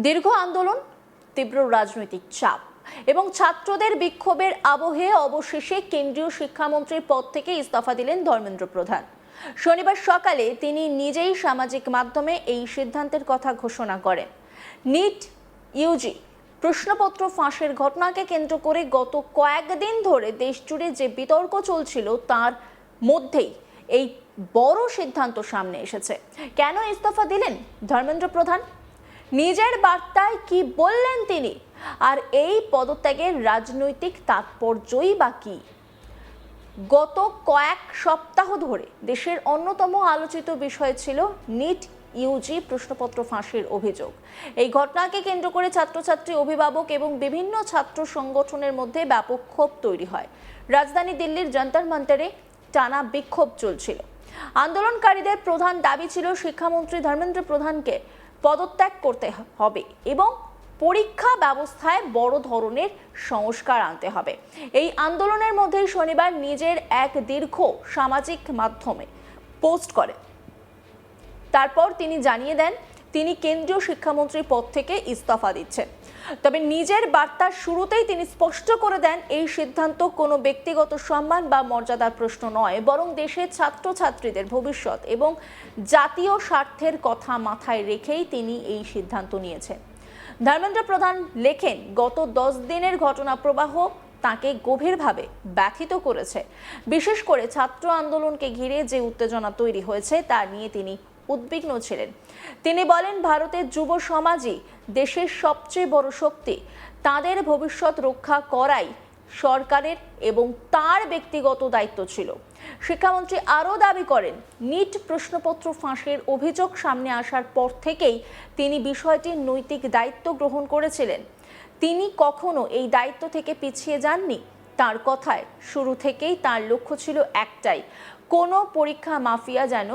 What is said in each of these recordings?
দীর্ঘ আন্দোলন, তীব্র রাজনৈতিক চাপ এবং ছাত্রদের বিক্ষোভের আবহে অবশেষে কেন্দ্রীয় শিক্ষামন্ত্রীর পদ থেকে ইস্তফা দিলেন ধর্মেন্দ্র প্রধান। শনিবার সকালে তিনি নিজেই সামাজিক মাধ্যমে এই সিদ্ধান্তের কথা ঘোষণা করেন। নিট ইউজি প্রশ্নপত্র ফাঁসের ঘটনাকে কেন্দ্র করে গত কয়েকদিন ধরে দেশজুড়ে যে বিতর্ক চলছিল তার মধ্যেই এই বড় সিদ্ধান্ত সামনে এসেছে। কেন ইস্তফা দিলেন ধর্মেন্দ্র প্রধান, নিজের বার্তায় কি বললেন তিনি, আর এই পদত্যাগের রাজনৈতিক তাৎপর্যই বা কি? গত কয়েক সপ্তাহ ধরে দেশের অন্যতম আলোচিত বিষয় ছিল নিট ইউজি প্রশ্নপত্র ফাঁসের অভিযোগ। এই ঘটনাকে কেন্দ্র করে ছাত্রছাত্রী, অভিভাবক এবং বিভিন্ন ছাত্র সংগঠনের মধ্যে ব্যাপক ক্ষোভ তৈরি হয়। রাজধানী দিল্লির যন্তর মন্তরে টানা বিক্ষোভ চলছিল। আন্দোলনকারীদের প্রধান দাবি ছিল শিক্ষামন্ত্রী ধর্মেন্দ্র প্রধানকে পদত্যাগ করতে হবে এবং পরীক্ষা ব্যবস্থায় বড় ধরনের সংস্কার আনতে হবে। এই আন্দোলনের মধ্যেই শনিবার নিজের এক দীর্ঘ সামাজিক মাধ্যমে পোস্ট করেন। তারপর তিনি জানিয়ে দেন তিনি কেন্দ্রীয় শিক্ষামন্ত্রীর পদ থেকে ইস্তফা দিচ্ছেন। তবে নিজের বার্তার শুরুতেই তিনি স্পষ্ট করে দেন এই সিদ্ধান্ত কোনো ব্যক্তিগত সম্মান বা মর্যাদার প্রশ্ন নয়, বরং দেশের ছাত্রছাত্রীদের ভবিষ্যৎ এবং জাতীয় স্বার্থের কথা মাথায় রেখেই তিনি এই সিদ্ধান্ত নিয়েছেন। ধর্মেন্দ্র প্রধান লেখেন, গত 10 দিনের ঘটনা প্রবাহ তাকে গভীরভাবে ব্যথিত করেছে। বিশেষ করে ছাত্র আন্দোলনকে ঘিরে যে উত্তেজনা তৈরি হয়েছে তা নিয়ে তিনি উদ্বিগ্ন ছিলেন। তিনি বলেন, ভারতের যুব সমাজই দেশের সবচেয়ে বড় শক্তি। তাদের ভবিষ্যৎ রক্ষা করাই সরকারের এবং তার ব্যক্তিগত দায়িত্ব ছিল। শিক্ষামন্ত্রী আরও দাবি করেন, নিট প্রশ্নপত্র ফাঁসের অভিযোগ সামনে আসার পর থেকেই তিনি বিষয়টির নৈতিক দায়িত্ব গ্রহণ করেছিলেন। তিনি কখনো এই দায়িত্ব থেকে পিছিয়ে যাননি। তার কথায়, শুরু থেকেই তার লক্ষ্য ছিল একটাই, কোনো পরীক্ষা মাফিয়া যেন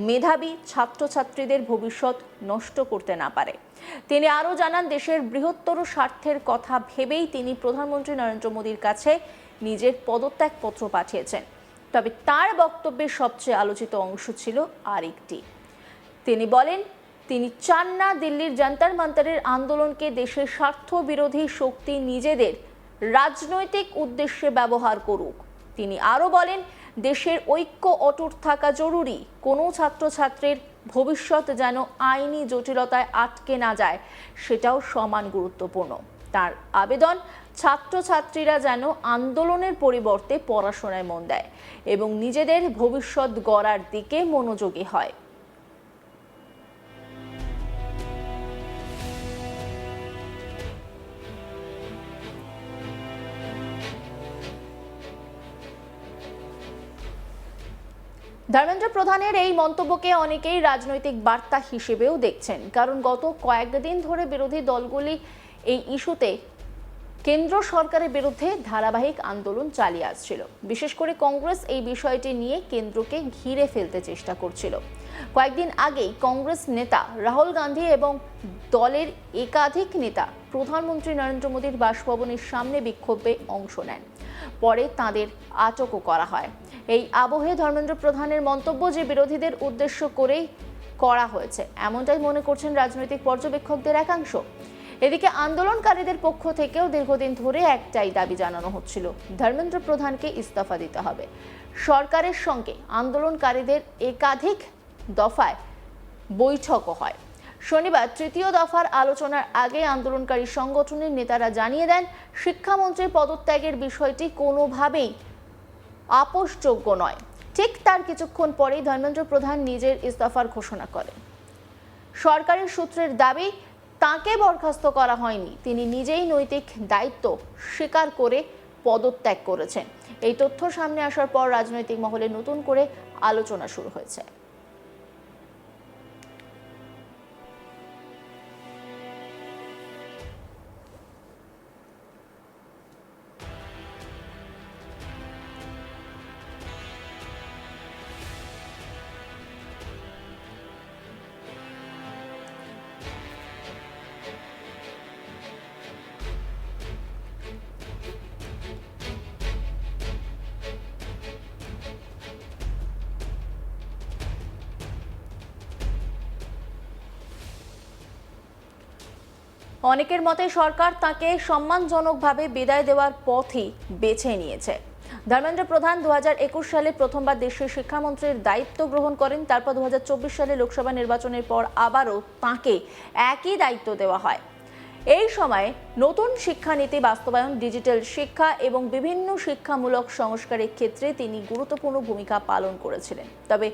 মেধাবী ছাত্রছাত্রীদের ভবিষ্যৎ নষ্ট করতে না পারে। তিনি আরও জানান, দেশের বৃহত্তর স্বার্থের কথা ভেবেই তিনি প্রধানমন্ত্রী নরেন্দ্র মোদীর কাছে নিজের পদত্যাগপত্র পাঠিয়েছেন। তবে তার বক্তব্যের সবচেয়ে আলোচিত অংশ ছিল আরেকটি। তিনি বলেন, তিনি চান না দিল্লির যন্তর মন্তরের আন্দোলনকে দেশের স্বার্থ বিরোধী শক্তি নিজেদের রাজনৈতিক উদ্দেশ্যে ব্যবহার করুক। তিনি আরও বলেন, দেশের ঐক্য অটুট থাকা জরুরি। কোনো ছাত্রছাত্রীর ভবিষ্যৎ যেন আইনি জটিলতায় আটকে না যায়, সেটাও সমান গুরুত্বপূর্ণ। তার আবেদন, ছাত্রছাত্রীরা যেন আন্দোলনের পরিবর্তে পড়াশোনায় মন দেয় এবং নিজেদের ভবিষ্যৎ গড়ার দিকে মনোযোগী হয়। ধর্মেন্দ্র প্রধানের এই মন্তব্যকে অনেকেই রাজনৈতিক বার্তা হিসেবেও দেখছেন, কারণ গত কয়েকদিন ধরে বিরোধী দলগুলি এই ইস্যুতে কেন্দ্র সরকারের বিরুদ্ধে ধারাবাহিক আন্দোলন চালিয়ে আসছিল। বিশেষ করে কংগ্রেস এই বিষয়টি নিয়ে কেন্দ্রকে ঘিরে ফেলতে চেষ্টা করছিল। কয়েকদিন আগেই কংগ্রেস নেতা রাহুল গান্ধী এবং দলের একাধিক নেতা প্রধানমন্ত্রী নরেন্দ্র মোদীর বাসভবনের সামনে বিক্ষোভে অংশ নেন। পরে তাদের আটকও করা হয়। এই আবহে ধর্মেন্দ্র প্রধানের মন্তব্য যে বিরোধীদের উদ্দেশ্য করেই করা হয়েছে, এমনটাই মনে করছেন রাজনৈতিক পর্যবেক্ষকদের একাংশ। এদিকে আন্দোলনকারীদের পক্ষ থেকেও দীর্ঘদিন ধরে একটাই দাবি জানানো হচ্ছিল, ধর্মেন্দ্র প্রধানকে ইস্তফা দিতে হবে। সরকারের সঙ্গে আন্দোলনকারীদের একাধিক দফায় বৈঠকও হয়। শনিবার তৃতীয় দফার আলোচনার আগে আন্দোলনকারী সংগঠনের নেতারা জানিয়ে দেন, শিক্ষামন্ত্রীর পদত্যাগের বিষয়টি কোনোভাবেই আপোষযোগ্য নয়। ঠিক তার কিছুক্ষণ পরেই ধর্মেন্দ্র প্রধান নিজের ইস্তফার ঘোষণা করেন। সরকারের সূত্রের দাবি, তাকে বরখাস্ত করা হয়নি, তিনি নিজেই নৈতিক দায়িত্ব স্বীকার করে পদত্যাগ করেছেন। এই তথ্য সামনে আসার পর রাজনৈতিক মহলে নতুন করে আলোচনা শুরু হয়েছে। অনেকের মতে সরকার তাকে সম্মানজনকভাবে বিদায় দেওয়ার পথই বেছে নিয়েছে। ধর্মেন্দ্র প্রধান 2021 সালে প্রথমবার দেশের শিক্ষামন্ত্রীর দায়িত্ব গ্রহণ করেন। তারপর 2024 সালে লোকসভা নির্বাচনের পর আবারও তাঁকে একই দায়িত্ব দেওয়া হয়। এই সময় নতুন শিক্ষানীতি বাস্তবায়ন, ডিজিটাল শিক্ষা এবং বিভিন্ন শিক্ষামূলক সংস্কারের ক্ষেত্রে তিনি গুরুত্বপূর্ণ ভূমিকা পালন করেছিলেন। তবে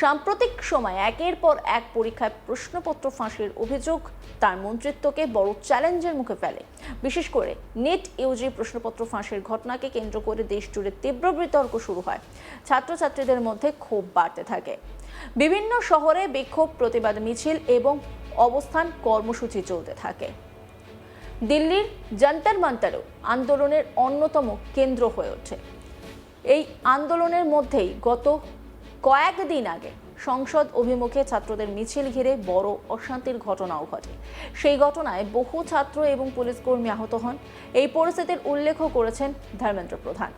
সাম্প্রতিক সময়ে একের পর এক পরীক্ষায় প্রশ্নপত্র ফাঁসের অভিযোগ তার মন্ত্রিত্বকে বড় চ্যালেঞ্জের মুখে ফেলে। বিশেষ করে নেট ইউজি প্রশ্নপত্র ফাঁসের ঘটনাকে কেন্দ্র করে দেশ জুড়ে তীব্র বিতর্ক শুরু হয়। ছাত্রছাত্রীদের মধ্যে ক্ষোভ বাড়তে থাকে। বিভিন্ন শহরে বিক্ষোভ, প্রতিবাদ মিছিল এবং অবস্থান কর্মসূচি চলতে থাকে। দিল্লির জন্তর মন্তরও আন্দোলনের অন্যতম কেন্দ্র হয়ে ওঠে। এই আন্দোলনের মধ্যেই গত কয়েকদিন আগে সংসদ অভিমুখে ছাত্রদের মিছিল ঘিরে বড় অশান্তির ঘটনাও ঘটে। সেই ঘটনায় বহু ছাত্র এবং পুলিশ কর্মী আহত হন। এই পরিস্থিতির উল্লেখ করেছেন ধর্মেন্দ্র প্রধান।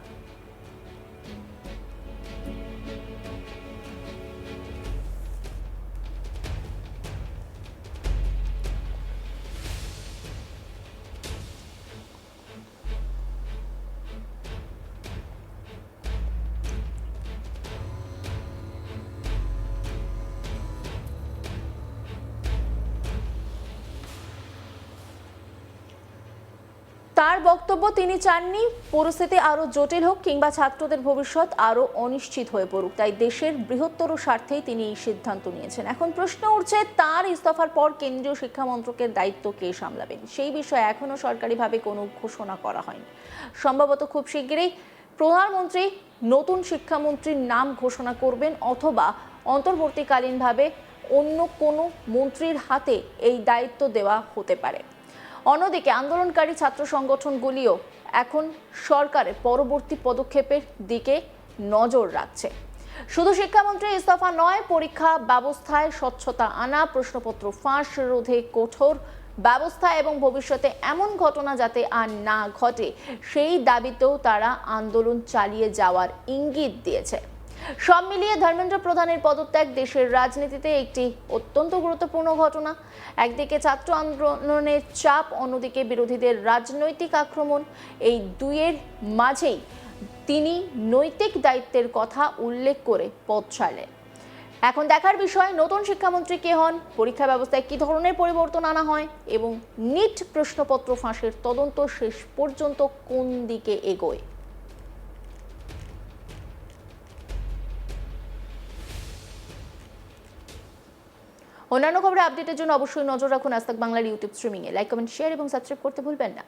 তার বক্তব্য, তিনি চাননি পরিস্থিতি আরো জটিল হোক কিংবা ছাত্রদের ভবিষ্যৎ আরো অনিশ্চিত হয়ে পড়ুক। তাই দেশের বৃহত্তর স্বার্থেই তিনি এই সিদ্ধান্ত নিয়েছেন। এখন প্রশ্ন উঠছে, তার ইস্তফার পর কেন্দ্রীয় শিক্ষা মন্ত্রকের দায়িত্ব কে সামলাবেন? সেই বিষয়ে এখনো সরকারিভাবে কোনো ঘোষণা করা হয়নি। সম্ভবত খুব শিগগিরই প্রধানমন্ত্রী নতুন শিক্ষামন্ত্রীর নাম ঘোষণা করবেন, অথবা অন্তর্বর্তীকালীনভাবে অন্য কোনো মন্ত্রীর হাতে এই দায়িত্ব দেওয়া হতে পারে। অন্যদিকে আন্দোলনকারী ছাত্র সংগঠনগুলিও এখন সরকারের পরবর্তী পদক্ষেপের দিকে নজর রাখছে। শুধু শিক্ষামন্ত্রী ইস্তফা নয়, পরীক্ষা ব্যবস্থায় স্বচ্ছতা আনা, প্রশ্নপত্র ফাঁস রোধে কঠোর ব্যবস্থা এবং ভবিষ্যতে এমন ঘটনা যাতে আর না ঘটে সেই দাবিতেও তারা আন্দোলন চালিয়ে যাওয়ার ইঙ্গিত দিয়েছে। সব মিলিয়ে ধর্মেন্দ্র প্রধানের পদত্যাগ দেশের রাজনীতিতে একটি অত্যন্ত গুরুত্বপূর্ণ ঘটনা। একদিকে ছাত্র আন্দোলনের চাপ, অন্যদিকে বিরোধীদের রাজনৈতিক আক্রমণ। এই দুইয়ের মাঝেই তিনি নৈতিক দায়িত্বের কথা উল্লেখ করে পথ ছাড়লেন। এখন দেখার বিষয় নতুন শিক্ষামন্ত্রী কে হন, পরীক্ষা ব্যবস্থায় কি ধরনের পরিবর্তন আনা হয় এবং নিট প্রশ্নপত্র ফাঁসের তদন্ত শেষ পর্যন্ত কোন দিকে এগোয়। অন্যান্য খবরে আপডেটের জন্য অবশ্যই নজর রাখুন আজ তাক বাংলার ইউটিউব স্ট্রিমিংয়ে। লাইক, কমেন্ট, শেয়ার এবং সাবস্ক্রাইব করতে ভুলবেন না।